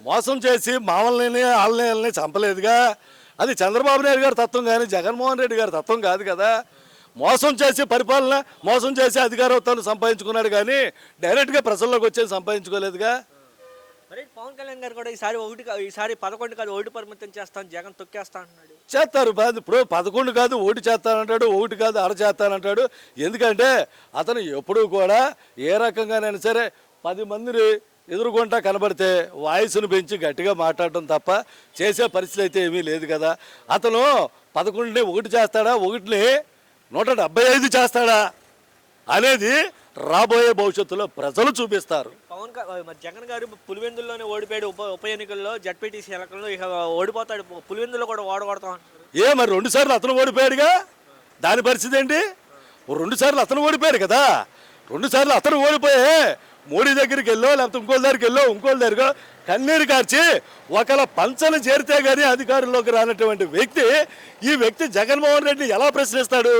మోసం చేసి మామల్ని వాళ్ళని చంపలేదుగా. అది చంద్రబాబు నాయుడు గారి తత్వం కానీ జగన్మోహన్ రెడ్డి గారి తత్వం కాదు కదా. మోసం చేసి పరిపాలన, మోసం చేసి అధికారత్వాన్ని సంపాదించుకున్నాడు కానీ డైరెక్ట్గా ప్రజల్లోకి వచ్చేది సంపాదించుకోలేదుగా. మరి పవన్ కళ్యాణ్ గారు కూడా ఈసారి 11 కాదు 1 పరిమితం చేస్తాను, జగన్ తొక్కేస్తా అంటున్నాడు. చేస్తారు. ఇప్పుడు 11 కాదు 1 చేస్తానంటాడు, 1 కాదు 6 చేస్తానంటాడు. ఎందుకంటే అతను ఎప్పుడూ కూడా ఏ రకంగానైనా సరే 10 మందిని ఎదురుకుంటా కనబడితే వాయిస్ను పెంచి గట్టిగా మాట్లాడటం తప్ప చేసే పరిస్థితి అయితే ఏమీ లేదు కదా. అతను 11ని 1 చేస్తాడా, 1ని 175 చేస్తాడా అనేది రాబోయే భవిష్యత్తులో ప్రజలు చూపిస్తారు. జగన్ గారు పులివెందుల్లోనే ఓడిపోయాడు ఉప ఎన్నికల్లో, జడ్పీటీసీ ఎన్నికల్లో. ఇక ఓడిపోతాడు, పులివెందులో కూడా ఓడగొడతాం అంటారు. మరి 2 సార్లు అతను ఓడిపోయాడుగా, దాని పరిస్థితి ఏంటి? 2 సార్లు అతను ఓడిపోయాడు కదా. 2 సార్లు అతను ఓడిపోయే మోడీ దగ్గరికి వెళ్ళో లేకపోతే ఇంకోళ్ళ దగ్గరికి వెళ్ళో ఇంకోళ్ళ దగ్గర కన్నీరు కార్చి ఒకళ్ళ పంచలు చేరితే కానీ అధికారంలోకి రానటువంటి వ్యక్తి, ఈ వ్యక్తి జగన్మోహన్ రెడ్డిని ఎలా ప్రశ్నిస్తాడు?